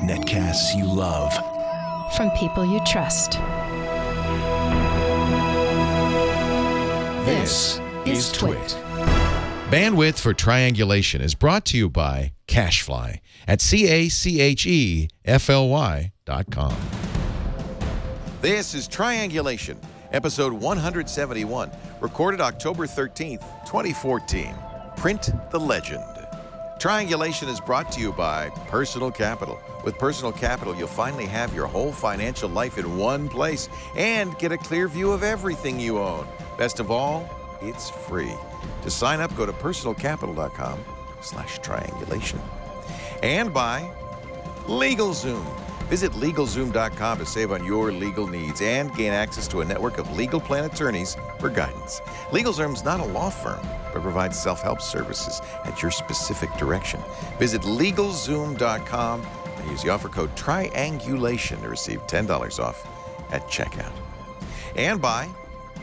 Netcasts you love. From people you trust. This is Twit. Bandwidth for Triangulation is brought to you by Cashfly at CACHEFLY.com. This is Triangulation, episode 171, recorded October 13th, 2014. Print the Legend. Triangulation is brought to you by Personal Capital. With Personal Capital, you'll finally have your whole financial life in one place and get a clear view of everything you own. Best of all, it's free. To sign up, go to personalcapital.com/triangulation. And by LegalZoom. Visit LegalZoom.com to save on your legal needs and gain access to a network of legal plan attorneys for guidance. LegalZoom's not a law firm, but provides self-help services at your specific direction. Visit LegalZoom.com and use the offer code Triangulation to receive $10 off at checkout. And by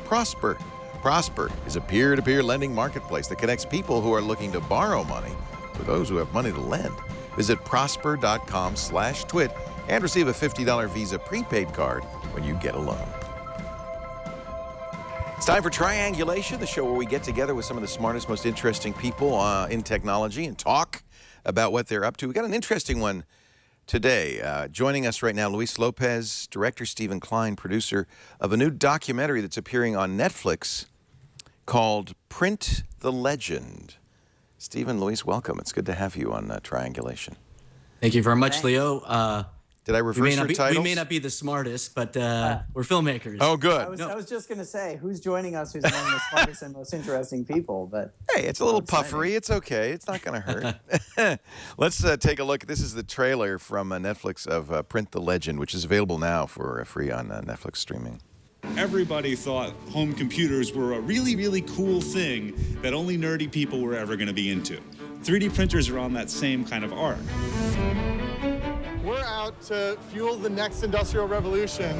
Prosper. Prosper is a peer-to-peer lending marketplace that connects people who are looking to borrow money with those who have money to lend. Visit prosper.com/twit and receive a $50 Visa prepaid card when you get a loan. It's time for Triangulation, the show where we get together with some of the smartest, most interesting people in technology and talk about what they're up to. We got an interesting one today. Joining us right now, Luis Lopez, director Stephen Klein, producer of a new documentary that's appearing on Netflix called Print the Legend. Stephen, Luis, welcome. It's good to have you on Triangulation. Thank you very much, Leo. Did I reverse your titles? We may not be the smartest, but we're filmmakers. Oh, good. I was just going to say, who's joining us who's among the smartest and most interesting people? But hey, it's a little puffery. It's okay. It's not going to hurt. Let's take a look. This is the trailer from Netflix of Print the Legend, which is available now for free on Netflix streaming. Everybody thought home computers were a really, really cool thing that only nerdy people were ever going to be into. 3D printers are on that same kind of arc. We're out to fuel the next industrial revolution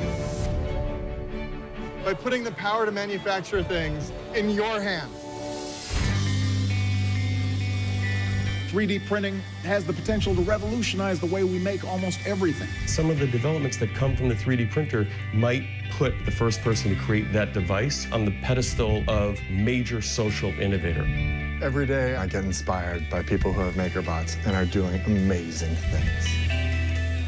by putting the power to manufacture things in your hands. 3D printing has the potential to revolutionize the way we make almost everything. Some of the developments that come from the 3D printer might put the first person to create that device on the pedestal of major social innovator. Every day I get inspired by people who have MakerBots and are doing amazing things.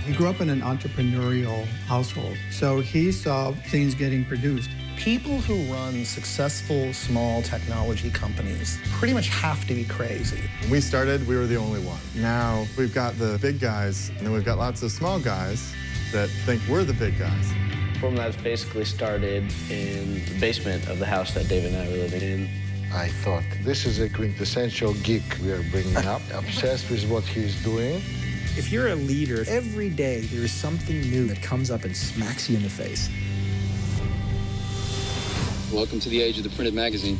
He grew up in an entrepreneurial household, so he saw things getting produced. People who run successful small technology companies pretty much have to be crazy. When we started, we were the only one. Now we've got the big guys, and then we've got lots of small guys that think we're the big guys. Formlabs basically started in the basement of the house that Dave and I were living in. I thought, this is a quintessential geek we are bringing up, obsessed with what he's doing. If you're a leader, every day there is something new that comes up and smacks you in the face. Welcome to the age of the printed magazine.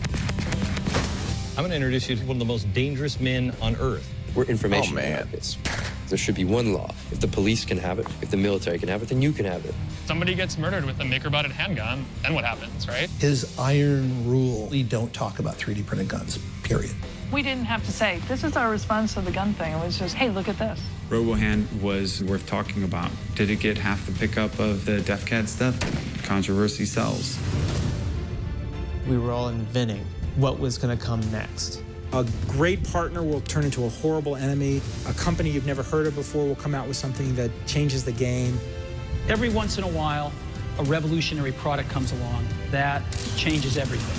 I'm going to introduce you to one of the most dangerous men on Earth. We're information markets. There should be one law. If the police can have it, if the military can have it, then you can have it. Somebody gets murdered with a MakerBotted handgun, then what happens, right? His iron rule, we don't talk about 3D printed guns, period. We didn't have to say, this is our response to the gun thing. It was just, hey, look at this. RoboHand was worth talking about. Did it get half the pickup of the DefCAD stuff? Controversy sells. We were all inventing what was going to come next. A great partner will turn into a horrible enemy. A company you've never heard of before will come out with something that changes the game. Every once in a while, a revolutionary product comes along that changes everything.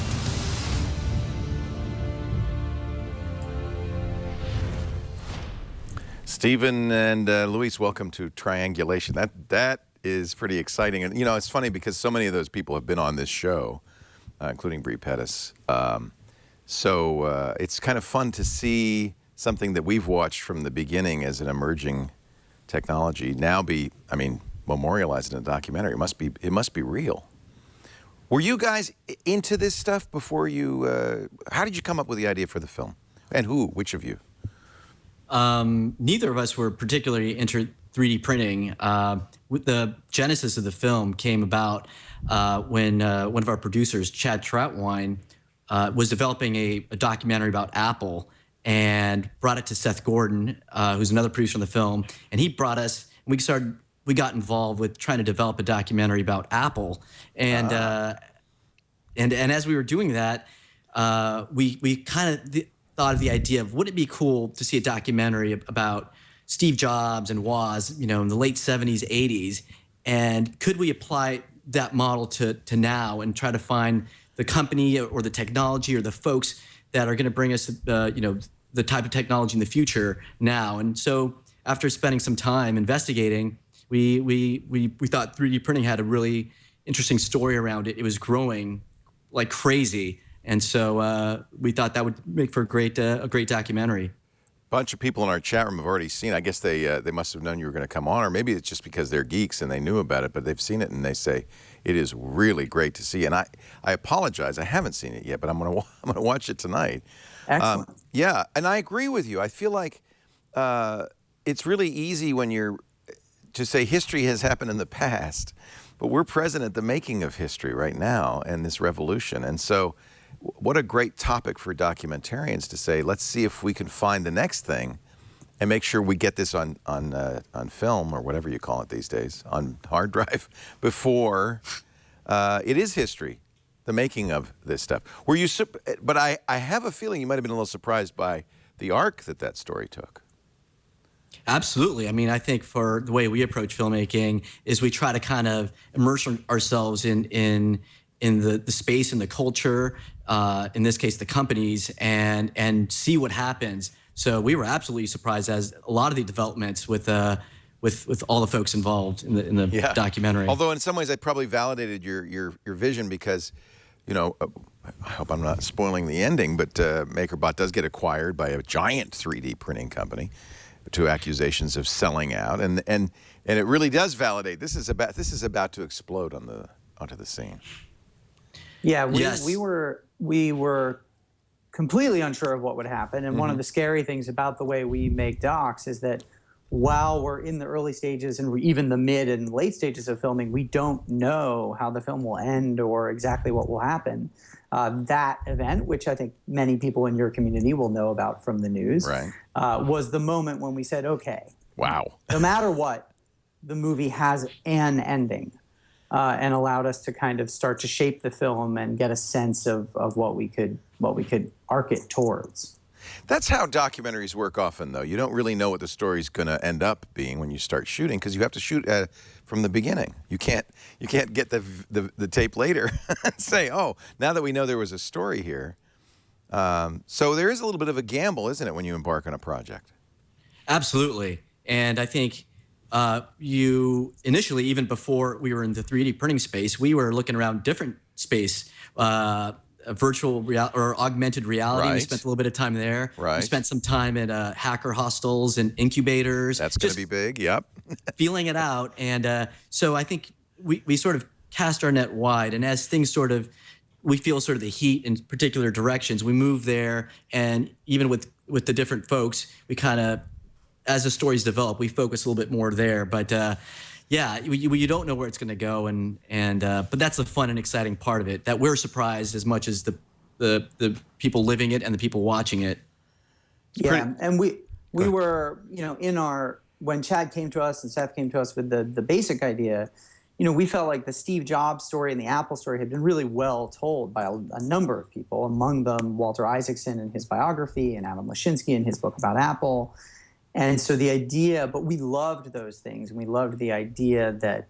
Stephen and Luis, welcome to Triangulation. That is pretty exciting. And, you know, it's funny because so many of those people have been on this show, including Brie Pettis. So it's kind of fun to see something that we've watched from the beginning as an emerging technology now be, I mean, memorialized in a documentary. It must be real. Were you guys into this stuff before you, how did you come up with the idea for the film? And who, which of you? Neither of us were particularly into 3D printing. With the genesis of the film came about when one of our producers, Chad Troutwine, was developing a documentary about Apple and brought it to Seth Gordon, who's another producer on the film, and he brought us. We got involved with trying to develop a documentary about Apple, and as we were doing that, we kind of thought of the idea of, wouldn't it be cool to see a documentary about Steve Jobs and Woz, in the late 70s, 80s, and could we apply that model to now and try to find the company or the technology or the folks that are going to bring us, the type of technology in the future now. And so after spending some time investigating, we thought 3D printing had a really interesting story around it. It was growing like crazy. And so we thought that would make for a great documentary. Bunch of people in our chat room have already seen. I guess they must have known you were going to come on, or maybe it's just because they're geeks and they knew about it, but they've seen it and they say it is really great to see. And I apologize, I haven't seen it yet, but I'm gonna watch it tonight. Excellent. Yeah, and I agree with you. I feel like it's really easy when you're to say history has happened in the past, but we're present at the making of history right now and this revolution. And so, what a great topic for documentarians to say, let's see if we can find the next thing and make sure we get this on film, or whatever you call it these days, on hard drive, before it is history, the making of this stuff. Were you? But I have a feeling you might have been a little surprised by the arc that story took. Absolutely. I mean, I think for the way we approach filmmaking is we try to kind of immerse ourselves in the space and the culture, in this case, the companies, and see what happens. So we were absolutely surprised as a lot of the developments with all the folks involved in the documentary. Although in some ways, it probably validated your vision because, I hope I'm not spoiling the ending, but MakerBot does get acquired by a giant 3D printing company, to accusations of selling out, and it really does validate this is about to explode onto the scene. Yeah, we were completely unsure of what would happen, and one of the scary things about the way we make docs is that while we're in the early stages and even the mid and late stages of filming, we don't know how the film will end or exactly what will happen. That event, which I think many people in your community will know about from the news, right, was the moment when we said, okay, wow, no matter what, the movie has an ending, and allowed us to kind of start to shape the film and get a sense of what we could arc it towards. That's how documentaries work often, though. You don't really know what the story's going to end up being when you start shooting, because you have to shoot from the beginning. You can't get the tape later and say, oh, now that we know there was a story here. So there is a little bit of a gamble, isn't it, when you embark on a project? Absolutely. And I think you initially, even before we were in the 3D printing space, we were looking around different space, virtual or augmented reality. Right. We spent a little bit of time there. Right. We spent some time at hacker hostels and incubators. That's going to be big, yep. Feeling it out. And so I think we sort of cast our net wide. And as things we feel sort of the heat in particular directions, we move there. And even with the different folks, we kind of, as the stories develop, we focus a little bit more there. But you don't know where it's going to go, but that's the fun and exciting part of it. That we're surprised as much as the people living it and the people watching it. Yeah, and we were when Chad came to us and Seth came to us with the basic idea, we felt like the Steve Jobs story and the Apple story had been really well told by a number of people, among them Walter Isaacson in his biography and Adam Lashinsky in his book about Apple. And so the idea, but we loved those things, and we loved the idea that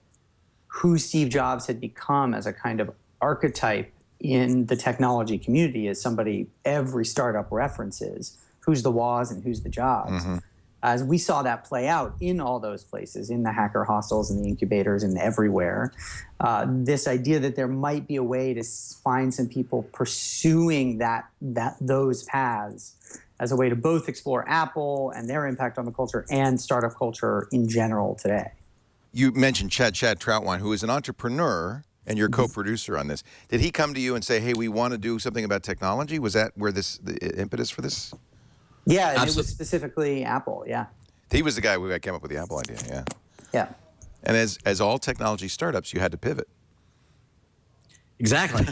who Steve Jobs had become as a kind of archetype in the technology community is somebody every startup references, who's the Woz and who's the Jobs. Mm-hmm. As we saw that play out in all those places, in the hacker hostels and the incubators and everywhere, this idea that there might be a way to find some people pursuing those paths as a way to both explore Apple and their impact on the culture and startup culture in general today. You mentioned Chad Troutwine, who is an entrepreneur and your co-producer on this. Did he come to you and say, hey, we want to do something about technology? Was that where the impetus for this? Yeah, and it was specifically Apple, yeah. He was the guy who came up with the Apple idea, yeah. Yeah. And as all technology startups, you had to pivot. Exactly.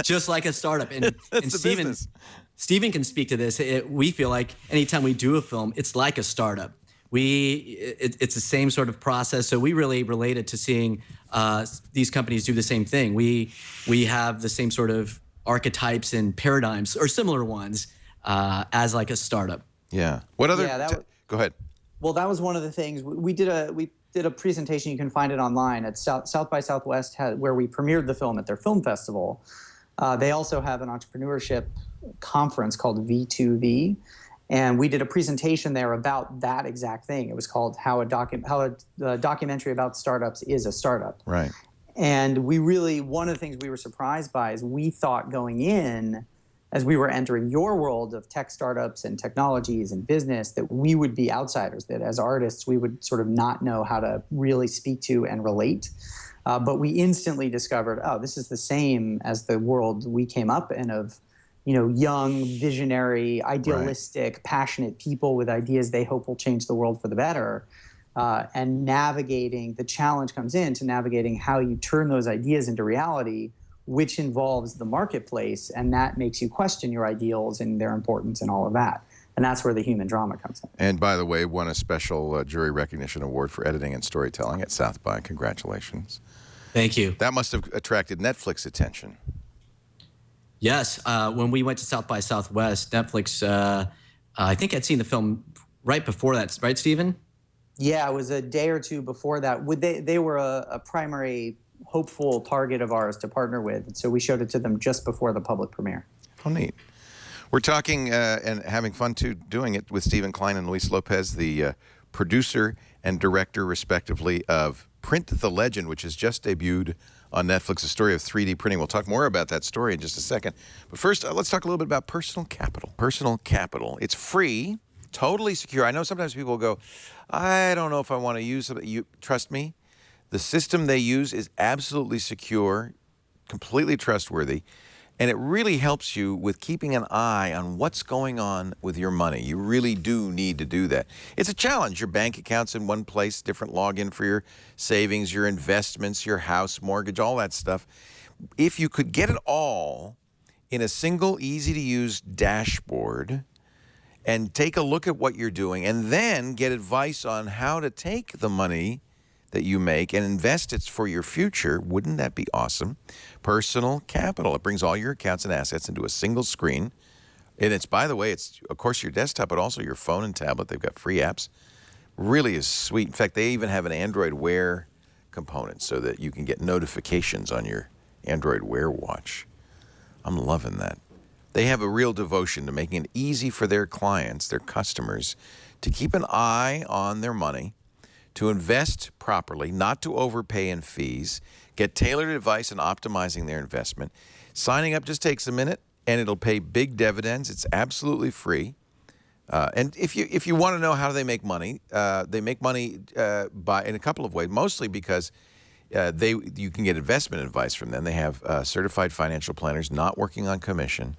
Just like a startup. And That's the Steven, business. Steven can speak to this. We feel like anytime we do a film, it's like a startup. It's the same sort of process. So we really related to seeing these companies do the same thing. We have the same sort of archetypes and paradigms, or similar ones, as like a startup. Yeah. What other? Yeah, go ahead. Well, that was one of the things we did a presentation. You can find it online at South by Southwest, where we premiered the film at their film festival. They also have an entrepreneurship conference called V2V, and we did a presentation there about that exact thing. It was called How a Documentary About Startups is a Startup. Right. And one of the things we were surprised by is we thought going in, as we were entering your world of tech startups and technologies and business, that we would be outsiders, that as artists we would sort of not know how to really speak to and relate. But we instantly discovered, oh, this is the same as the world we came up in of, young, visionary, idealistic, passionate people with ideas they hope will change the world for the better. And the challenge comes into navigating how you turn those ideas into reality, which involves the marketplace, and that makes you question your ideals and their importance and all of that. And that's where the human drama comes in. And by the way, won a special jury recognition award for editing and storytelling at South by. Congratulations. Thank you. That must have attracted Netflix attention. Yes. When we went to South by Southwest, Netflix, I think I'd seen the film right before that. Right, Steven? Yeah, it was a day or two before that. They were a primary hopeful target of ours to partner with. And so we showed it to them just before the public premiere. How neat. We're talking and having fun, too, doing it with Stephen Klein and Luis Lopez, the producer and director, respectively, of Print the Legend, which has just debuted on Netflix, a story of 3D printing. We'll talk more about that story in just a second. But first, let's talk a little bit about Personal Capital. Personal Capital. It's free, totally secure. I know sometimes people go, I don't know if I want to use it. Trust me. The system they use is absolutely secure, completely trustworthy, and it really helps you with keeping an eye on what's going on with your money. You really do need to do that. It's a challenge. Your bank account's in one place, different login for your savings, your investments, your house, mortgage, all that stuff. If you could get it all in a single, easy-to-use dashboard and take a look at what you're doing and then get advice on how to take the money that you make and invest it for your future, wouldn't that be awesome? Personal Capital. It brings all your accounts and assets into a single screen. And it's, by the way, it's, of course, your desktop, but also your phone and tablet. They've got free apps. Really is sweet. In fact, they even have an Android Wear component so that you can get notifications on your Android Wear watch. I'm loving that. They have a real devotion to making it easy for their clients, their customers, to keep an eye on their money, to invest properly, not to overpay in fees, get tailored advice on optimizing their investment. Signing up just takes a minute, and it'll pay big dividends. It's absolutely free. And if you want to know how they make money in a couple of ways, mostly because you can get investment advice from them. They have certified financial planners not working on commission.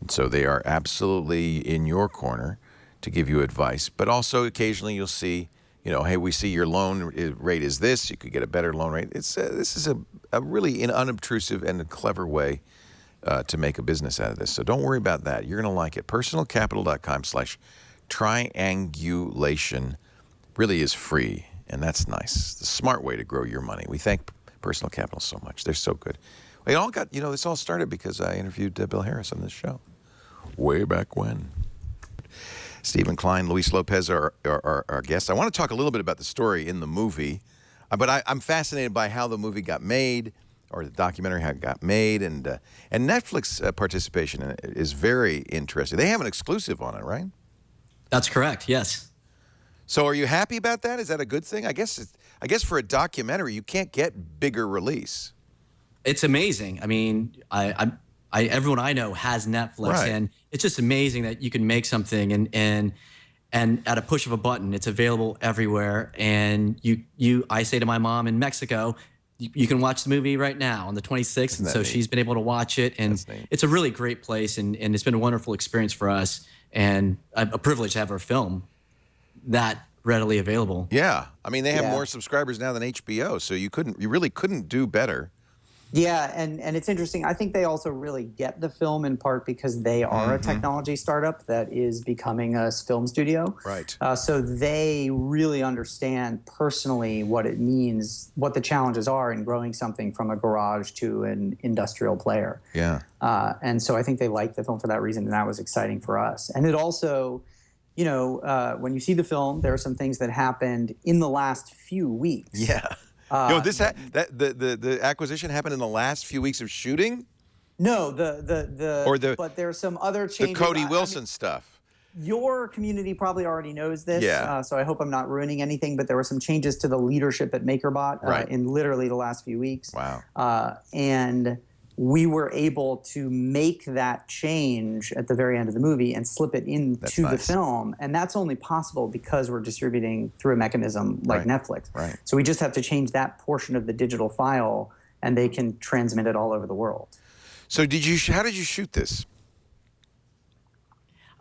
And so they are absolutely in your corner to give you advice. But also occasionally you'll see, hey, we see your loan rate is this. You could get a better loan rate. This is a really unobtrusive and a clever way to make a business out of this. So don't worry about that. You're going to like it. Personalcapital.com/triangulation really is free, and that's nice. It's a smart way to grow your money. We thank Personal Capital so much. They're so good. It all got, this all started because I interviewed Bill Harris on this show way back when. Stephen Klein, Luis Lopez are our guests. I want to talk a little bit about the story in the movie, but I'm fascinated by how the movie got made, or the documentary, how it got made, and Netflix participation is very interesting. They have an exclusive on it, right? That's correct, yes. So are you happy about that? Is that a good thing? I guess for a documentary, you can't get bigger release. It's amazing. I mean, everyone I know has Netflix, right, and it's just amazing that you can make something and at a push of a button, it's available everywhere. And I say to my mom in Mexico, you can watch the movie right now on the 26th, and so neat? She's been able to watch it, and it's a really great place, and it's been a wonderful experience for us, and a privilege to have our film that readily available. Yeah, I mean they have more subscribers now than HBO, so you really couldn't do better. Yeah, and it's interesting. I think they also really get the film in part because they are a technology startup that is becoming a film studio. Right. So they really understand personally what it means, what the challenges are in growing something from a garage to an industrial player. Yeah. And so I think they liked the film for that reason, and that was exciting for us. And it also, you know, when you see the film, there are some things that happened in the last few weeks. Yeah. The acquisition happened in the last few weeks of shooting? No, but there's some other changes. The Cody Wilson stuff. Your community probably already knows this, yeah. So I hope I'm not ruining anything, but there were some changes to the leadership at MakerBot in literally the last few weeks. Wow. And we were able to make that change at the very end of the movie and slip it into the film. And that's only possible because we're distributing through a mechanism like Netflix. Right. So we just have to change that portion of the digital file, and they can transmit it all over the world. So how did you shoot this?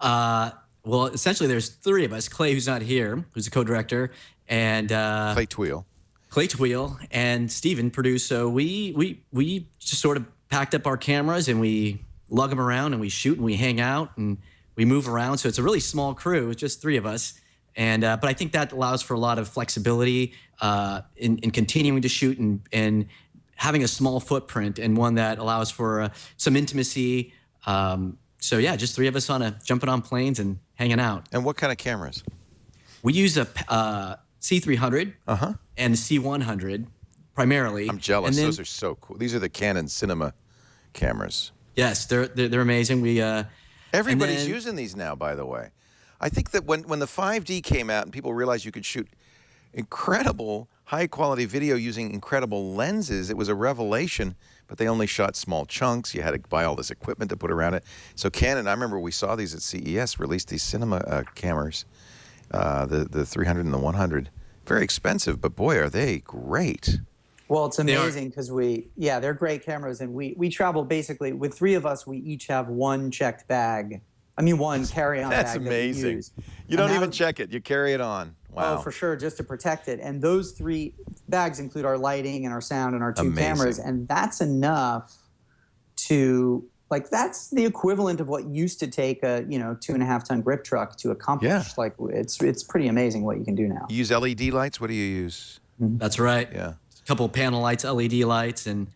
Well, essentially, there's three of us. Clay, who's not here, who's a co-director, and Clay Tweel, and Steven produced. So we just sort of packed up our cameras and we lug them around and we shoot and we hang out and we move around. So it's a really small crew. It's just three of us. And but I think that allows for a lot of flexibility in continuing to shoot and having a small footprint, and one that allows for some intimacy. So yeah, just three of us jumping on planes and hanging out. And what kind of cameras? We use a C300 and C100 primarily. I'm jealous. Those are so cool. These are the Canon Cinema cameras. Yes, they're amazing. Everybody's using these now, by the way. I think that when the 5D came out and people realized you could shoot incredible high-quality video using incredible lenses, it was a revelation, but they only shot small chunks. You had to buy all this equipment to put around it. So Canon, I remember we saw these at CES, released these cinema cameras, the 300 and the 100. Very expensive, but boy, are they great. Well, it's amazing because they're great cameras, and we travel basically, with three of us, we each have one checked bag. I mean, one carry-on bag. That's amazing. That we use. You don't even check it. You carry it on. Wow. Oh, for sure, just to protect it. And those three bags include our lighting and our sound and our two cameras, and that's enough to, like, that's the equivalent of what used to take a 2.5-ton grip truck to accomplish. Yeah. Like, it's pretty amazing what you can do now. You use LED lights? What do you use? That's right. Yeah. A couple of panel lights, LED lights, and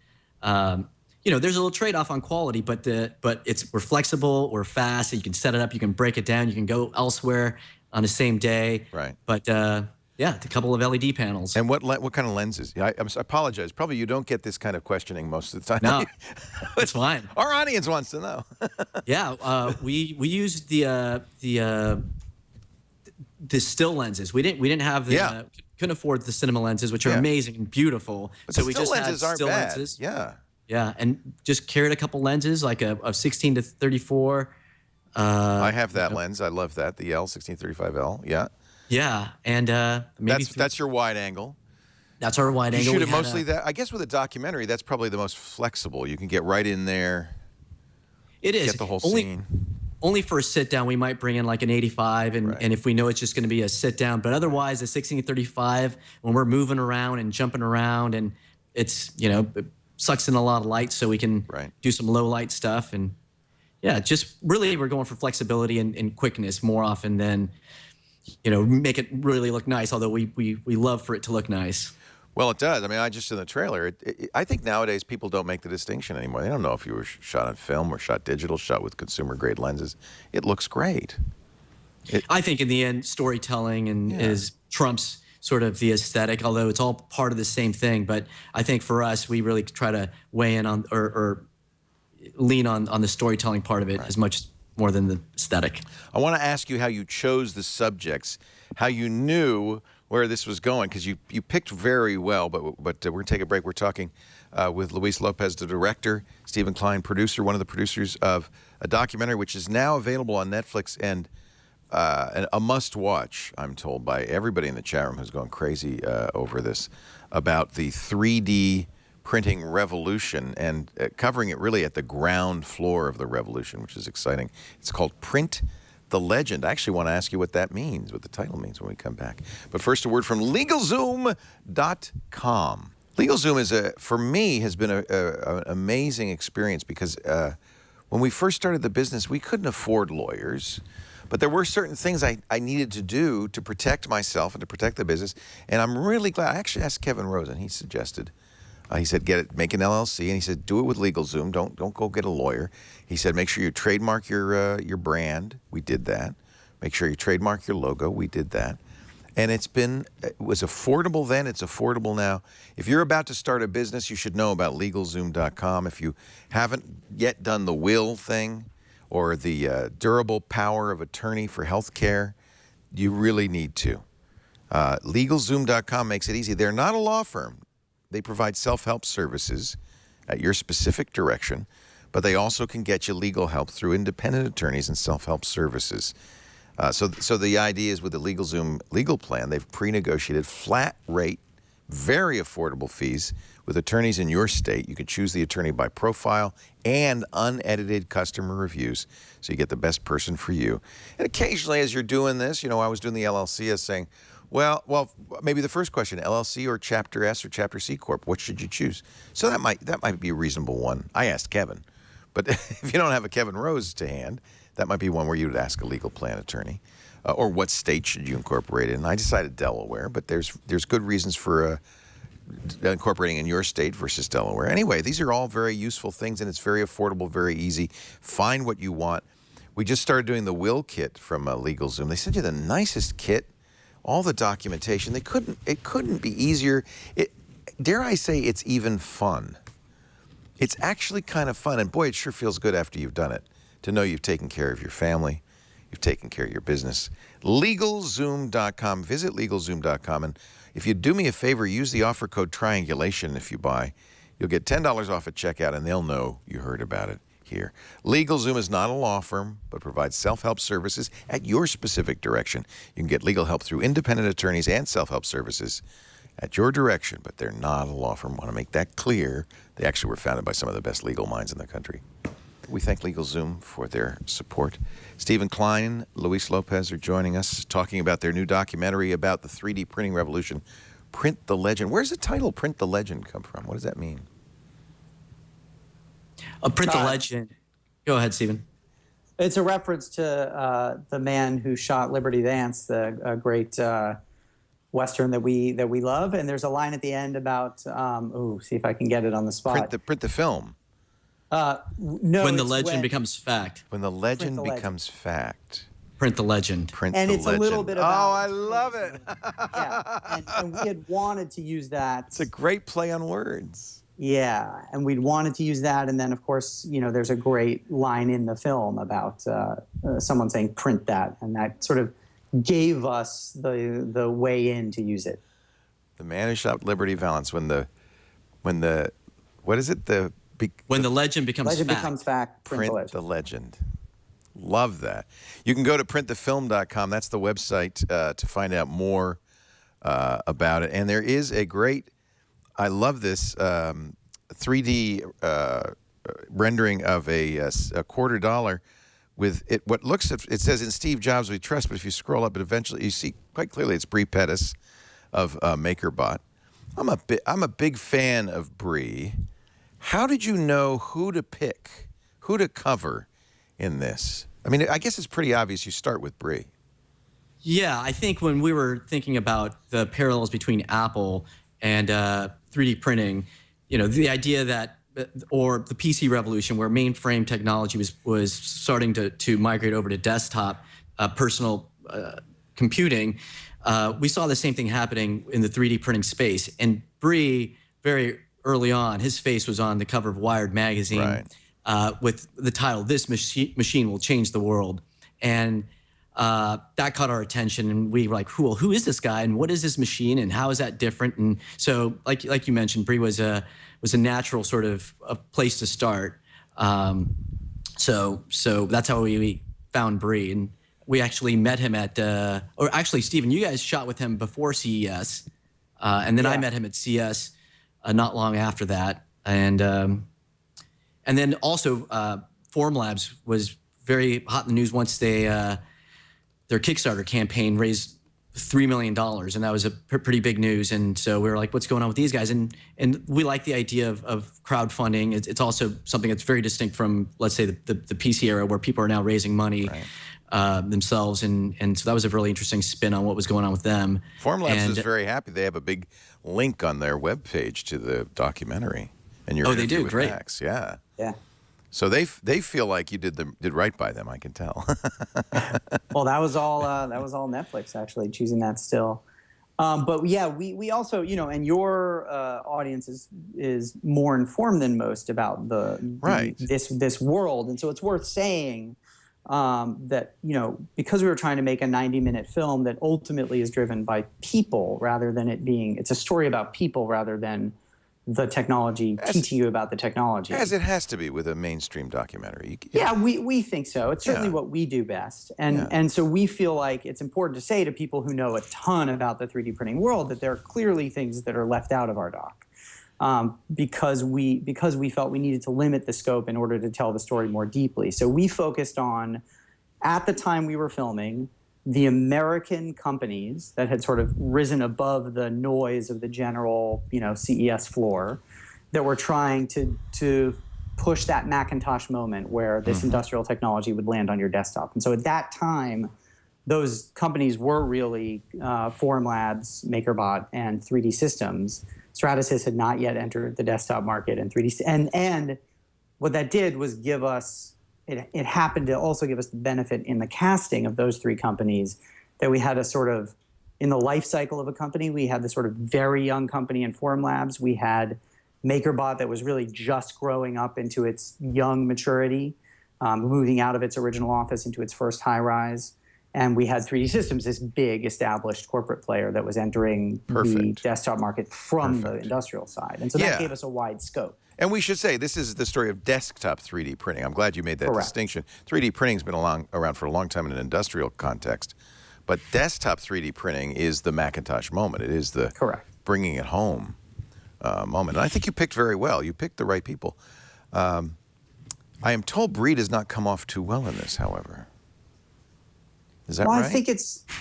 there's a little trade-off on quality, but we're flexible, we're fast, so you can set it up, you can break it down, you can go elsewhere on the same day. Right. But it's a couple of LED panels. And what kind of lenses? I apologize. Probably you don't get this kind of questioning most of the time. No, it's fine. Our audience wants to know. Yeah, we use the still lenses. We didn't have the couldn't afford the cinema lenses, which are amazing and beautiful. But so the we still just lenses had aren't still bad. lenses. Yeah. Yeah, and just carried a couple lenses, like a 16 to 34. I have that lens. I love that. The L 1635L. Yeah. Yeah, and maybe that's your wide angle. That's our wide angle. You shoot it mostly that. I guess with a documentary, that's probably the most flexible. You can get right in there. It is. Get the whole scene. Only for a sit down, we might bring in like an 85, and if we know it's just going to be a sit down. But otherwise, the 16 to 35, when we're moving around and jumping around, and it's it sucks in a lot of light, so we can do some low light stuff. And yeah, just really we're going for flexibility and quickness more often than make it really look nice. Although we love for it to look nice. Well, it does. I mean, I just in the trailer. I think nowadays people don't make the distinction anymore. They don't know if you were shot on film or shot digital, shot with consumer grade lenses. It looks great. I think in the end, storytelling is trumps sort of the aesthetic, although it's all part of the same thing. But I think for us, we really try to weigh in on or lean on the storytelling part of it as much more than the aesthetic. I want to ask you how you chose the subjects, how you knew where this was going, because you picked very well, but we're going to take a break. We're talking with Luis Lopez, the director, Stephen Klein, producer, one of the producers of a documentary which is now available on Netflix and a must-watch, I'm told, by everybody in the chat room who's going crazy over this, about the 3D printing revolution and covering it really at the ground floor of the revolution, which is exciting. It's called Print the Legend. I actually want to ask you what that means, what the title means when we come back. But first, a word from LegalZoom.com. LegalZoom is for me, has been an amazing experience because when we first started the business, we couldn't afford lawyers, but there were certain things I needed to do to protect myself and to protect the business. And I'm really glad. I actually asked Kevin Rosen. He suggested, he said, make an LLC, and he said, do it with LegalZoom. Don't go get a lawyer. He said, make sure you trademark your brand. We did that. Make sure you trademark your logo. We did that. And it was affordable then, it's affordable now. If you're about to start a business, you should know about LegalZoom.com. If you haven't yet done the will thing or the durable power of attorney for healthcare, you really need to. LegalZoom.com makes it easy. They're not a law firm. They provide self-help services at your specific direction, but they also can get you legal help through independent attorneys and self-help services. So the idea is with the LegalZoom legal plan, they've pre-negotiated flat rate, very affordable fees with attorneys in your state. You can choose the attorney by profile and unedited customer reviews, so you get the best person for you. And occasionally, as you're doing this, I was doing the LLC, I was saying, well, maybe the first question, LLC or Chapter S or Chapter C Corp, what should you choose? So that might be a reasonable one. I asked Kevin, but if you don't have a Kevin Rose to hand, that might be one where you would ask a legal plan attorney. Or what state should you incorporate in? I decided Delaware, but there's good reasons for incorporating in your state versus Delaware. Anyway, these are all very useful things, and it's very affordable, very easy. Find what you want. We just started doing the will kit from LegalZoom. They sent you the nicest kit, all the documentation. It couldn't be easier. Dare I say it's even fun. It's actually kind of fun, and boy, it sure feels good after you've done it, to know you've taken care of your family, you've taken care of your business. LegalZoom.com. Visit LegalZoom.com. And if you do me a favor, use the offer code Triangulation if you buy. You'll get $10 off at checkout, and they'll know you heard about it here. LegalZoom is not a law firm, but provides self-help services at your specific direction. You can get legal help through independent attorneys and self-help services at your direction, but they're not a law firm. I want to make that clear. They actually were founded by some of the best legal minds in the country. We thank LegalZoom for their support. Stephen Klein, Luis Lopez are joining us, talking about their new documentary about the 3D printing revolution, Print the Legend. Where's the title Print the Legend come from? What does that mean? Print the Legend. Go ahead, Stephen. It's a reference to the man who shot Liberty Vance, the great Western that we love. And there's a line at the end about, see if I can get it on the spot. Print the film. No, when the legend becomes fact. When the legend becomes fact. Print the legend. And it's a little bit about... Oh, I love it. Yeah, and we had wanted to use that. It's a great play on words. Yeah, and we'd wanted to use that. And then, of course, there's a great line in the film about someone saying, print that. And that sort of gave us the way in to use it. The man who shot Liberty Valance, when the what is it? When the legend becomes fact. Print the legend. Love that. You can go to printthefilm.com. That's the website to find out more about it. And there is a great, I love this, 3D rendering of a $250 with it. What looks, it says in Steve Jobs we trust, but if you scroll up, it eventually you see quite clearly it's Brie Pettis of MakerBot. I'm a big fan of Brie. How did you know who to pick, who to cover in this? I mean, I guess it's pretty obvious you start with Brie. Yeah, I think when we were thinking about the parallels between Apple and 3D printing, the idea that, or the PC revolution where mainframe technology was starting to migrate over to desktop personal computing, we saw the same thing happening in the 3D printing space. And Brie, very early on, his face was on the cover of Wired magazine with the title, "This Machine Will Change the World." And that caught our attention, and we were like, who is this guy, and what is this machine, and how is that different? And so, like you mentioned, Brie was a natural sort of a place to start. So that's how we found Brie, and we actually met him at, or actually, Stephen, you guys shot with him before CES, and then I met him at CES not long after that, and then also Formlabs was very hot in the news once they their Kickstarter campaign raised $3 million, and that was a pretty big news. And so we were like, what's going on with these guys? And we like the idea of crowdfunding. It's also something that's very distinct from, let's say, the PC era, where people are now raising money themselves. And so that was a really interesting spin on what was going on with them. Formlabs is very happy. They have a big link on their webpage to the documentary. And your they do? with Great. Max. Yeah. Yeah. So they feel like you did right by them. I can tell. Well, that was all Netflix actually choosing that still. But yeah, we also, you know, and your audience is more informed than most about this world, and so it's worth saying that, you know, because we were trying to make a 90-minute film that ultimately is driven by people rather than it's a story about people rather than the technology teaching you about the technology. As it has to be with a mainstream documentary. Yeah, we think so. It's certainly what we do best. And so we feel like it's important to say to people who know a ton about the 3D printing world that there are clearly things that are left out of our doc. Because we felt we needed to limit the scope in order to tell the story more deeply. So we focused on, at the time we were filming, the American companies that had sort of risen above the noise of the general, you know, CES floor, that were trying to push that Macintosh moment where this industrial technology would land on your desktop. And so at that time, those companies were really Formlabs, MakerBot, and 3D Systems. Stratasys had not yet entered the desktop market, and 3D, and what that did was give us. It happened to also give us the benefit in the casting of those three companies that we had a sort of, in the life cycle of a company, we had this sort of very young company in Formlabs. We had MakerBot that was really just growing up into its young maturity, moving out of its original office into its first high-rise. And we had 3D Systems, this big established corporate player that was entering the desktop market from the industrial side. And so that gave us a wide scope. And we should say, this is the story of desktop 3D printing. I'm glad you made that distinction. 3D printing's been around for a long time in an industrial context. But desktop 3D printing is the Macintosh moment. It is the bringing it home moment. And I think you picked very well. You picked the right people. I am told Bree does not come off too well in this, however. Is that right? I think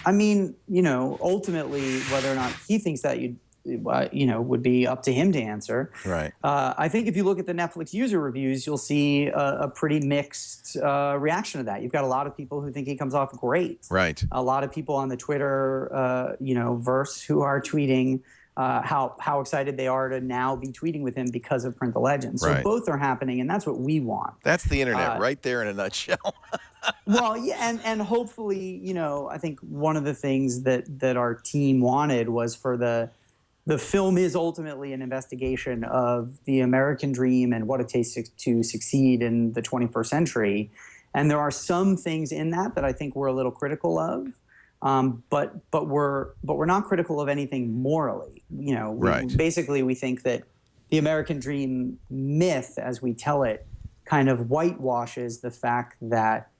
I mean, you know, ultimately, whether or not he thinks that would be up to him to answer. Right. I think if you look at the Netflix user reviews, you'll see a pretty mixed reaction to that. You've got a lot of people who think he comes off great. Right. A lot of people on the Twitter, verse who are tweeting how excited they are to now be tweeting with him because of Print the Legend. So both are happening, and that's what we want. That's the internet right there in a nutshell. Well, yeah, and hopefully, you know, I think one of the things that our team wanted was for the film is ultimately an investigation of the American dream and what it takes to succeed in the 21st century. And there are some things in that I think we're a little critical of, but we're not critical of anything morally. You know, basically we think that the American dream myth, as we tell it, kind of whitewashes the fact that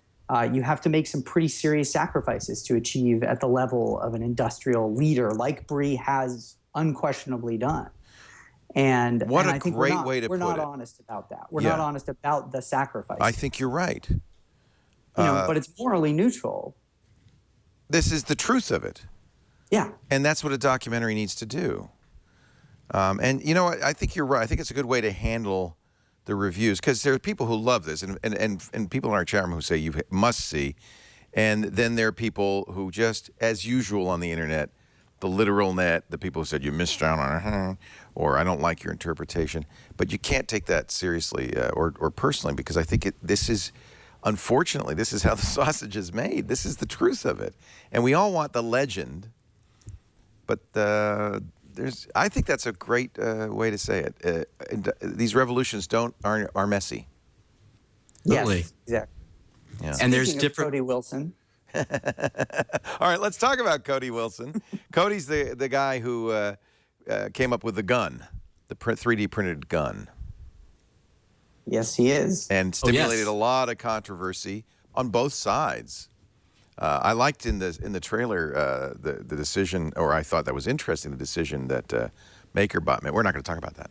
you have to make some pretty serious sacrifices to achieve at the level of an industrial leader like Bree has unquestionably done. And I think great way to put it. We're not honest about that. We're not honest about the sacrifice. I think you're right. You know, but it's morally neutral. This is the truth of it. Yeah. And that's what a documentary needs to do. And you know what? I think you're right. I think it's a good way to handle the reviews, because there are people who love this, and people in our chat room who say you must see, and then there are people who just, as usual on the internet, the literal net, the people who said you missed out on, or I don't like your interpretation. But you can't take that seriously or personally, because I think unfortunately, this is how the sausage is made. This is the truth of it. And we all want the legend, but I think that's a great way to say it. These revolutions are messy. Yes, exactly. Yeah. And there's different. Cody Wilson. All right, let's talk about Cody Wilson. Cody's the guy who came up with the gun, the 3D printed gun. Yes, he is. And stimulated a lot of controversy on both sides. I liked in the trailer the decision, or I thought that was interesting, the decision that MakerBot made. We're not going to talk about that.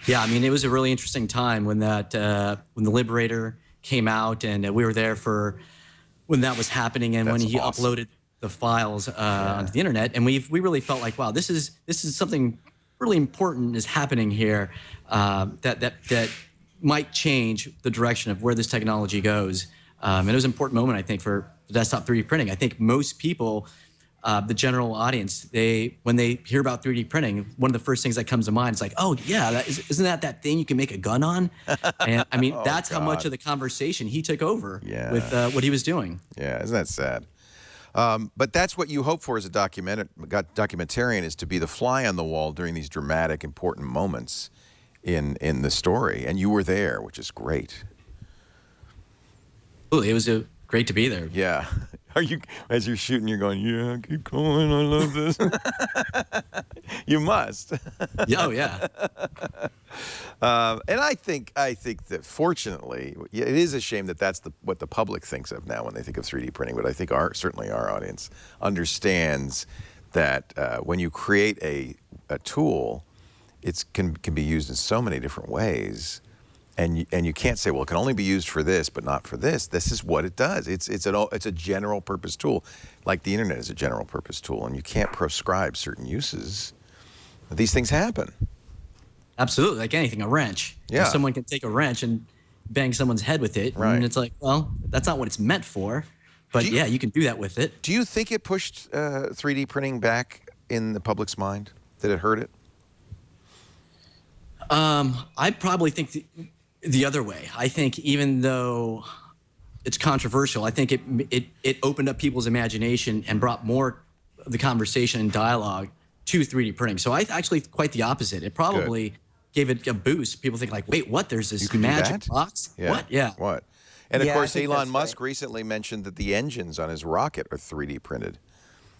Yeah, I mean, it was a really interesting time when the Liberator came out, and we were there for when that was happening and when That's he awesome. uploaded the files onto the internet. And we really felt like, wow, this is something really important is happening here that might change the direction of where this technology goes. And it was an important moment, I think, for desktop 3D printing. I think most people, the general audience, when they hear about 3D printing, one of the first things that comes to mind is like, oh yeah, isn't that thing you can make a gun on? And I mean, that's how much of the conversation he took over with what he was doing. Yeah, isn't that sad? But that's what you hope for as a documentarian, is to be the fly on the wall during these dramatic, important moments in the story. And you were there, which is great. It was great to be there. Yeah. Are you, as you're shooting, you're going, yeah, keep going, I love this. You must. Oh, yeah. And I think that fortunately, it is a shame that that's what the public thinks of now when they think of 3D printing. But I think certainly our audience understands that when you create a tool, it can be used in so many different ways. And you can't say, well, it can only be used for this, but not for this. This is what it does. It's a general purpose tool, like the internet is a general purpose tool, and you can't prescribe certain uses. These things happen. Absolutely, like anything, a wrench. Yeah. Someone can take a wrench and bang someone's head with it, Right. and it's like, well, that's not what it's meant for. But yeah, you can do that with it. Do you think it pushed 3D printing back in the public's mind? Did it hurt it? I probably think the other way. I think even though it's controversial, I think it opened up people's imagination and brought more of the conversation and dialogue to 3D printing. So I actually quite the opposite. It probably gave it a boost. People think like, wait, what? There's this magic box? Yeah. What? Yeah. What? And of Yeah, I course, think Elon that's Musk recently mentioned that the engines on his rocket are 3D printed.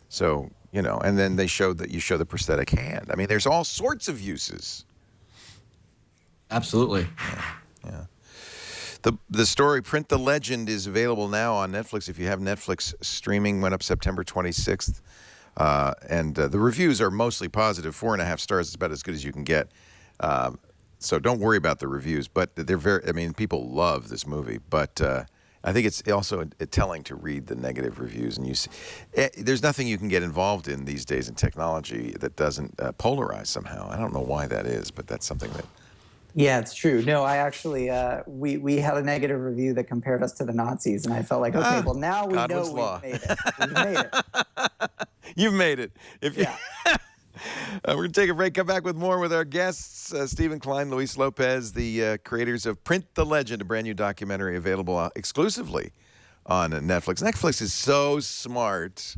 So, and then they showed that you show the prosthetic hand. I mean, there's all sorts of uses. Absolutely. Yeah. The story Print the Legend is available now on Netflix. If you have Netflix, streaming went up September 26th. And the reviews are mostly positive. 4.5 stars is about as good as you can get. So don't worry about the reviews. But people love this movie. But I think it's also telling to read the negative reviews. And you see, there's nothing you can get involved in these days in technology that doesn't polarize somehow. I don't know why that is, but that's something that... Yeah, it's true. No, I actually, we had a negative review that compared us to the Nazis, and I felt like, okay, well, now we Godwin's know Law. we've made it. We've made it. You've made it. We're going to take a break, come back with more with our guests, Stephen Klein, Luis Lopez, the creators of Print the Legend, a brand new documentary available exclusively on Netflix. Netflix is so smart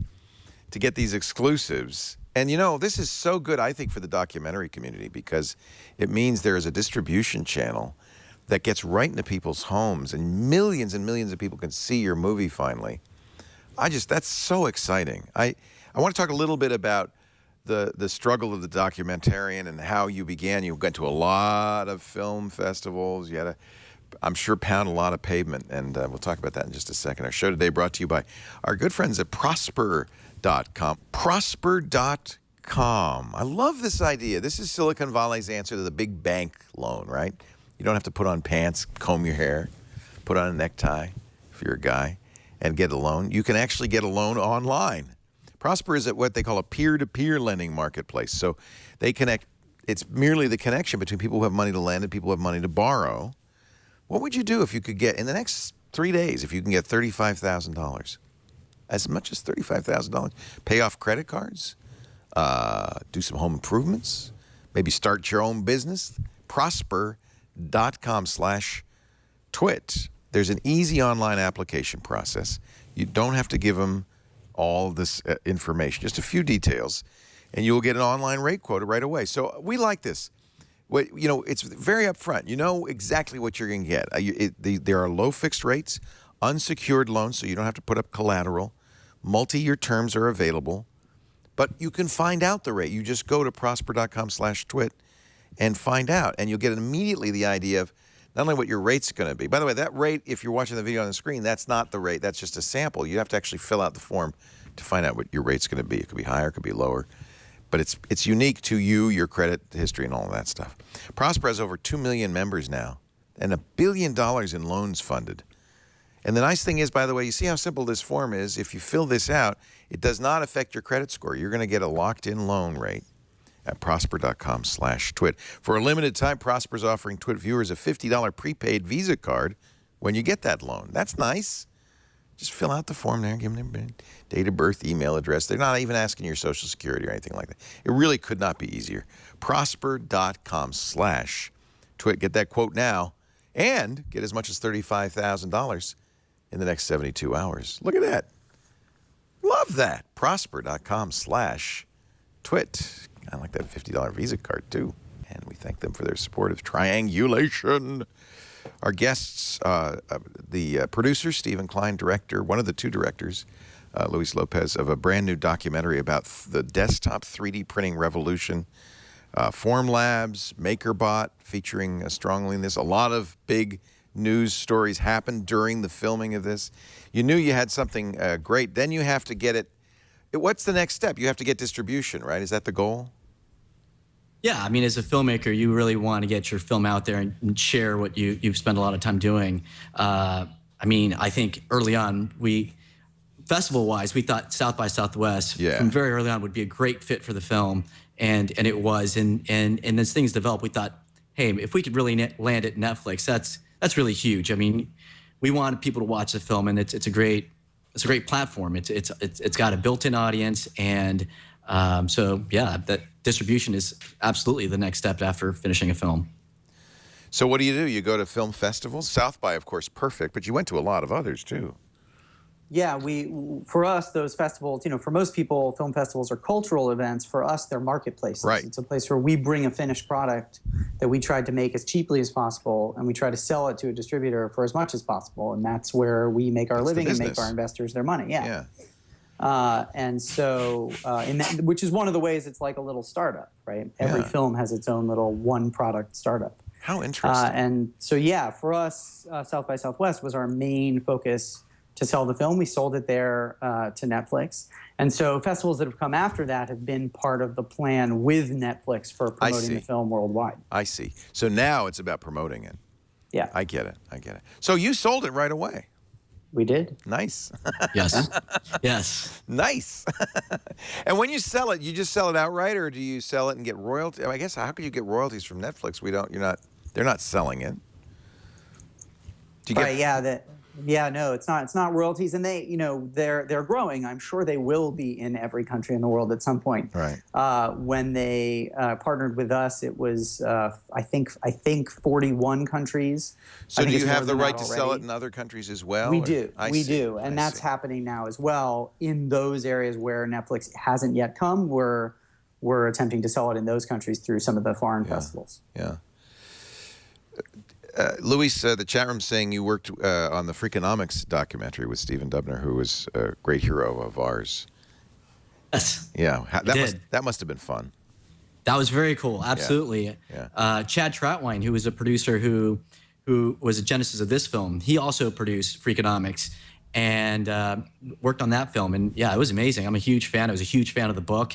to get these exclusives. And, this is so good, I think, for the documentary community because it means there is a distribution channel that gets right into people's homes and millions of people can see your movie finally. That's so exciting. I want to talk a little bit about the struggle of the documentarian and how you began. You went to a lot of film festivals. You had to, I'm sure, pound a lot of pavement, and we'll talk about that in just a second. Our show today brought to you by our good friends at Prosper.com. Prosper.com. I love this idea. This is Silicon Valley's answer to the big bank loan, right? You don't have to put on pants, comb your hair, put on a necktie if you're a guy, and get a loan. You can actually get a loan online. Prosper is at what they call a peer-to-peer lending marketplace. So they connect. It's merely the connection between people who have money to lend and people who have money to borrow. What would you do if you could get, in the next 3 days, if you can get $35,000? As much as $35,000. Pay off credit cards, do some home improvements, maybe start your own business. Prosper.com/twit. There's an easy online application process. You don't have to give them all this information, just a few details, and you'll get an online rate quote right away. So we like this. It's very upfront. You know exactly what you're going to get. There are low fixed rates, unsecured loans, so you don't have to put up collateral. Multi-year terms are available, but you can find out the rate. You just go to prosper.com/twit and find out, and you'll get immediately the idea of not only what your rate's going to be. By the way, that rate, if you're watching the video on the screen, that's not the rate. That's just a sample. You have to actually fill out the form to find out what your rate's going to be. It could be higher, it could be lower. But it's unique to you, your credit history, and all of that stuff. Prosper has over 2 million members now and $1 billion in loans funded. And the nice thing is, by the way, you see how simple this form is. If you fill this out, it does not affect your credit score. You're going to get a locked-in loan rate at prosper.com/twit. For a limited time, Prosper's offering Twit viewers a $50 prepaid Visa card when you get that loan. That's nice. Just fill out the form there, give them their date of birth, email address. They're not even asking your Social Security or anything like that. It really could not be easier. Prosper.com/twit. Get that quote now and get as much as $35,000 in the next 72 hours. Look at that. Love that. Prosper.com/twit. I like that $50 Visa card, too. And we thank them for their support of Triangulation. Our guests, the producer, Stephen Klein, director, one of the two directors, Luis Lopez, of a brand new documentary about the desktop 3D printing revolution. Formlabs, MakerBot, featuring strongly in this. A lot of big news stories happened during the filming of this. You knew you had something great. Then you have to get it. What's the next step? You have to get distribution, right? Is that the goal? Yeah, I mean, as a filmmaker, you really want to get your film out there and share what you've spent a lot of time doing. I mean, I think early on, festival-wise, we thought South by Southwest from very early on would be a great fit for the film, and it was. And as things developed, we thought, hey, if we could really land at Netflix, that's really huge. I mean, we wanted people to watch the film, and it's a great platform. It's got a built-in audience, and so yeah, that distribution is absolutely the next step after finishing a film. So what do? You go to film festivals? South by, of course, perfect, but you went to a lot of others too. Yeah, for us, those festivals, for most people, film festivals are cultural events. For us, they're marketplaces. Right. It's a place where we bring a finished product that we tried to make as cheaply as possible, and we try to sell it to a distributor for as much as possible, and that's where we make our living and make our investors their money. Yeah. And so, which is one of the ways it's like a little startup, right? Every film has its own little one-product startup. How interesting. And so, yeah, for us, South by Southwest was our main focus to sell the film. We sold it there to Netflix. And so festivals that have come after that have been part of the plan with Netflix for promoting the film worldwide. I see. So now it's about promoting it. Yeah. I get it. So you sold it right away. We did. Nice. Yes. Yes. Nice. And when you sell it, you just sell it outright, or do you sell it and get royalties? I guess how could you get royalties from Netflix? They're not selling it. Do you get? Right. No, it's not royalties, and they're growing. I'm sure they will be in every country in the world at some point. Right. When they partnered with us, it was I think 41 countries. So do you have the right to sell it in other countries as well? We do. We do, and that's happening now as well in those areas where Netflix hasn't yet come. We're attempting to sell it in those countries through some of the foreign festivals. Yeah. Luis, the chat room saying you worked on the Freakonomics documentary with Stephen Dubner, who was a great hero of ours. Yes. Yeah, that must have been fun. That was very cool. Absolutely. Yeah. Chad Troutwine, who was a producer who was a genesis of this film, he also produced Freakonomics and worked on that film. And yeah, it was amazing. I'm a huge fan. I was a huge fan of the book.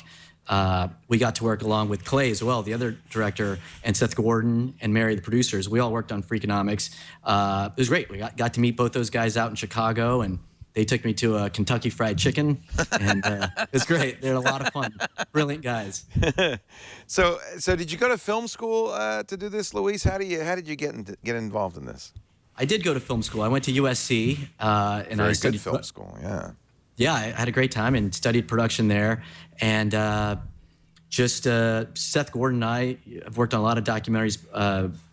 We got to work along with Clay as well, the other director, and Seth Gordon and Mary, the producers. We all worked on Freakonomics. It was great. We got to meet both those guys out in Chicago, and they took me to a Kentucky Fried Chicken, and it was great. They're a lot of fun. Brilliant guys. So did you go to film school to do this, Luis? How did you get involved in this? I did go to film school. I went to USC, and I studied film school. Yeah. Yeah, I had a great time and studied production there. And Seth Gordon and I have worked on a lot of documentaries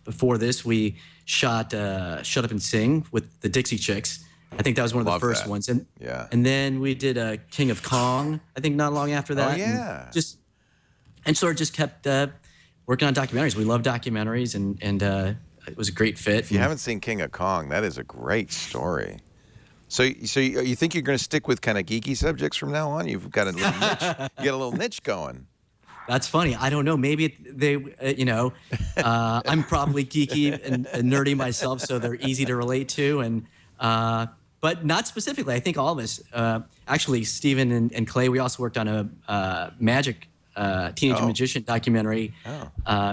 before this. We shot Shut Up and Sing with the Dixie Chicks. I think that was one of the first ones. And then we did King of Kong, I think not long after that. Oh, yeah. And sort of just kept working on documentaries. We love documentaries, and it was a great fit. If you haven't seen King of Kong, that is a great story. So you think you're going to stick with kind of geeky subjects from now on? You've got a little niche. You got a little niche going. That's funny. I don't know. Maybe I'm probably geeky and nerdy myself, so they're easy to relate to. But not specifically. I think all of us. Actually, Stephen and Clay, we also worked on a magic Teenage Magician documentary,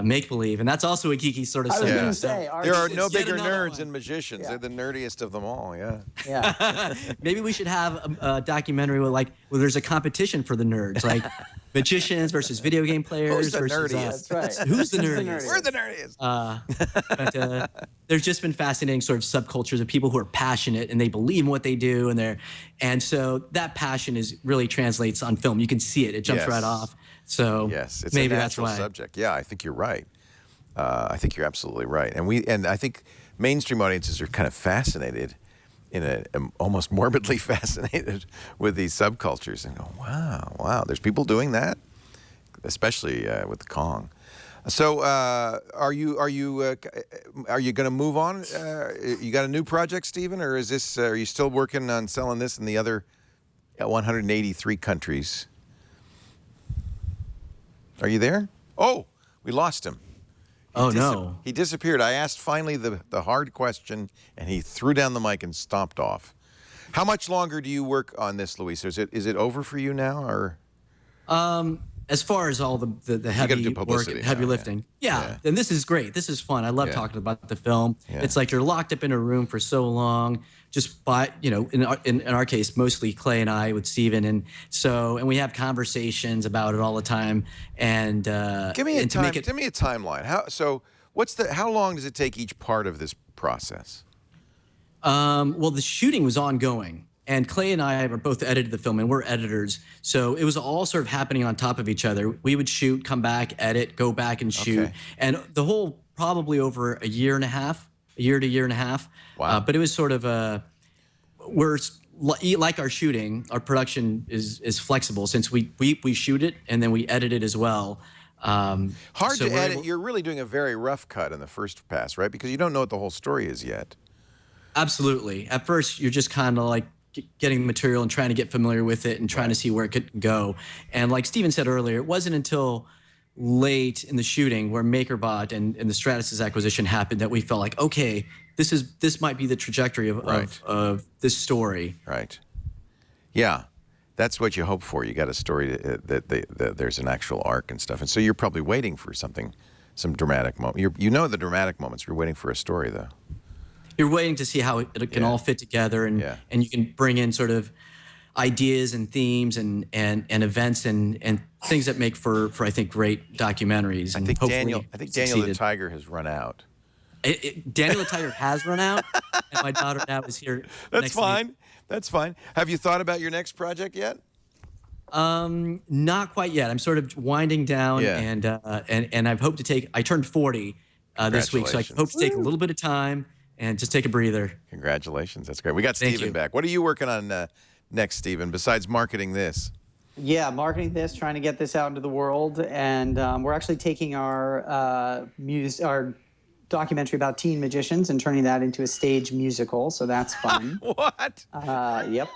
Make Believe, and that's also a geeky sort of. I was subject. going to say, there are no bigger nerds than magicians. They're the nerdiest of them all. Yeah. Maybe we should have a documentary where there's a competition for the nerds, like magicians versus video game players. Who's the versus, nerdiest? That's right. Who's the nerdiest? We're the nerdiest. But there's just been fascinating sort of subcultures of people who are passionate and they believe in what they do, and so that passion really translates on film. You can see it; it jumps right off. So yes, it's maybe a that's natural why. subject. Yeah, I think you're right. I think you're absolutely right. And I think mainstream audiences are kind of fascinated, almost morbidly fascinated with these subcultures, and go, wow, there's people doing that, especially with the Kong. So, are you going to move on? You got a new project, Stephen, or is this? Are you still working on selling this in the other 183 countries? Are you there? Oh, we lost him. No. He disappeared. I asked finally the hard question, and he threw down the mic and stomped off. How much longer do you work on this, Luis? Is it over for you now, or? As far as all the heavy work and heavy lifting, yeah. And this is great. This is fun. I love talking about the film. Yeah. It's like you're locked up in a room for so long, just by, in our case, mostly Clay and I with Steven. And we have conversations about it all the time. And give me a timeline. How long does it take each part of this process? Well, the shooting was ongoing. And Clay and I are both edited the film, and we're editors. So it was all sort of happening on top of each other. We would shoot, come back, edit, go back and shoot. Okay. And the whole probably over a year to year and a half. Wow. But it was sort of we're like our shooting, our production is flexible since we shoot it and then we edit it as well. Hard to edit. You're really doing a very rough cut in the first pass, right? Because you don't know what the whole story is yet. Absolutely. At first, you're just kind of like getting the material and trying to get familiar with it and trying to see where it could go. And like Steven said earlier, it wasn't until late in the shooting where MakerBot and the Stratasys acquisition happened that we felt like, okay, this might be the trajectory of this story. Right. Yeah. That's what you hope for. You got a story that there's an actual arc and stuff. And so you're probably waiting for some dramatic moment. You know the dramatic moments. You're waiting for a story, though. You're waiting to see how it can all fit together, and you can bring in sort of ideas and themes and events and things that make for I think great documentaries. And I think Daniel the Tiger has run out. Daniel the Tiger has run out, and my daughter now is here. That's fine. That's fine. Have you thought about your next project yet? Not quite yet. I'm sort of winding down, and I've hoped to take. I turned 40 this week, so I hope to take a little bit of time and just take a breather. Congratulations. That's great. We got Steven back. What are you working on next, Steven, besides marketing this? Yeah, marketing this, trying to get this out into the world. And we're actually taking our documentary about teen magicians and turning that into a stage musical. So that's fun. What? Yep.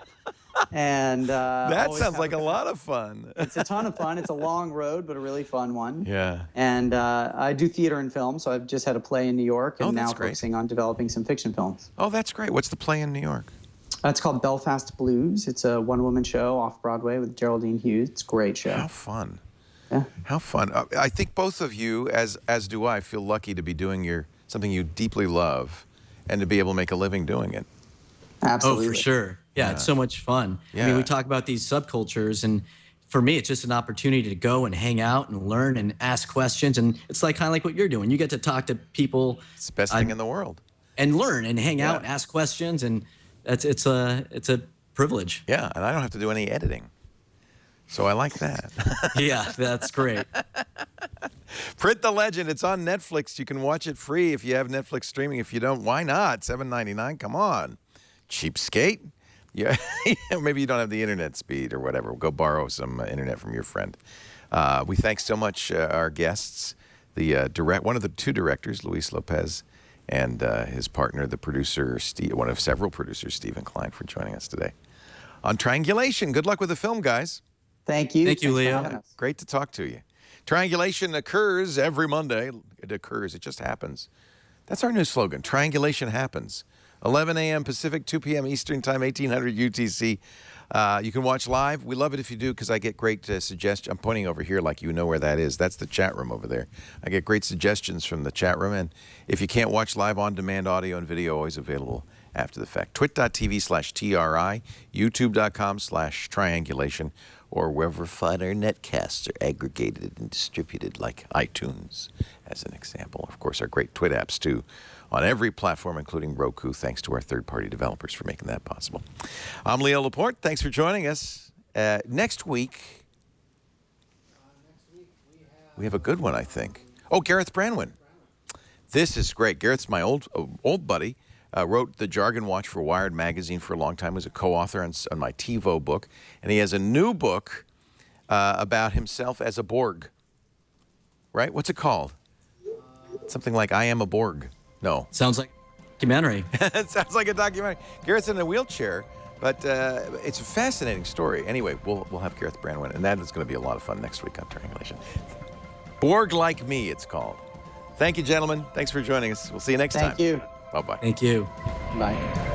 And that sounds like a lot of fun. It's a ton of fun. It's a long road, but a really fun one. Yeah. And I do theater and film, so I've just had a play in New York, and now focusing on developing some fiction films. Oh, that's great. What's the play in New York? It's called Belfast Blues. It's a one-woman show off Broadway with Geraldine Hughes. It's a great show. How fun. Yeah. How fun. I think both of you, as do I, feel lucky to be doing something you deeply love and to be able to make a living doing it. Absolutely. Oh, for sure. Yeah, it's so much fun. Yeah. I mean, we talk about these subcultures, and for me, it's just an opportunity to go and hang out and learn and ask questions. And it's like kind of like what you're doing. You get to talk to people. It's the best thing in the world. And learn and hang out and ask questions, and it's a privilege. Yeah, and I don't have to do any editing. So I like that. Yeah, that's great. Print the Legend. It's on Netflix. You can watch it free if you have Netflix streaming. If you don't, why not? $7.99. Come on. Cheapskate. Yeah, maybe you don't have the internet speed or whatever. Go borrow some internet from your friend. We thank so much our guests, one of the two directors, Luis Lopez, and his partner, the producer, one of several producers, Stephen Klein, for joining us today on Triangulation. Good luck with the film, guys. Thank you. Thank you, Leo. Great to talk to you. Triangulation occurs every Monday. It occurs. It just happens. That's our new slogan. Triangulation happens. 11 a.m. Pacific, 2 p.m. Eastern Time, 1800 UTC. You can watch live. We love it if you do because I get great suggestions. I'm pointing over here like you know where that is. That's the chat room over there. I get great suggestions from the chat room. And if you can't watch live, on-demand audio and video always available after the fact. Twit.tv/TRI, YouTube.com/Triangulation, or wherever finer netcasts are aggregated and distributed, like iTunes, as an example. Of course, our great Twit apps, too, on every platform, including Roku, thanks to our third-party developers for making that possible. I'm Leo Laporte. Thanks for joining us. Next week, we have a good one, I think. Oh, Gareth Branwyn. This is great. Gareth's my old buddy. Wrote the Jargon Watch for Wired magazine for a long time. Was a co-author on my TiVo book. And he has a new book about himself as a Borg. Right? What's it called? Something like I Am a Borg. No. Sounds like a documentary. It sounds like a documentary. Gareth's in a wheelchair, but it's a fascinating story. Anyway, we'll have Gareth Branwyn, and that is going to be a lot of fun next week on Triangulation. Borg Like Me, it's called. Thank you, gentlemen. Thanks for joining us. We'll see you next time. Thank you. Bye-bye. Thank you. Bye.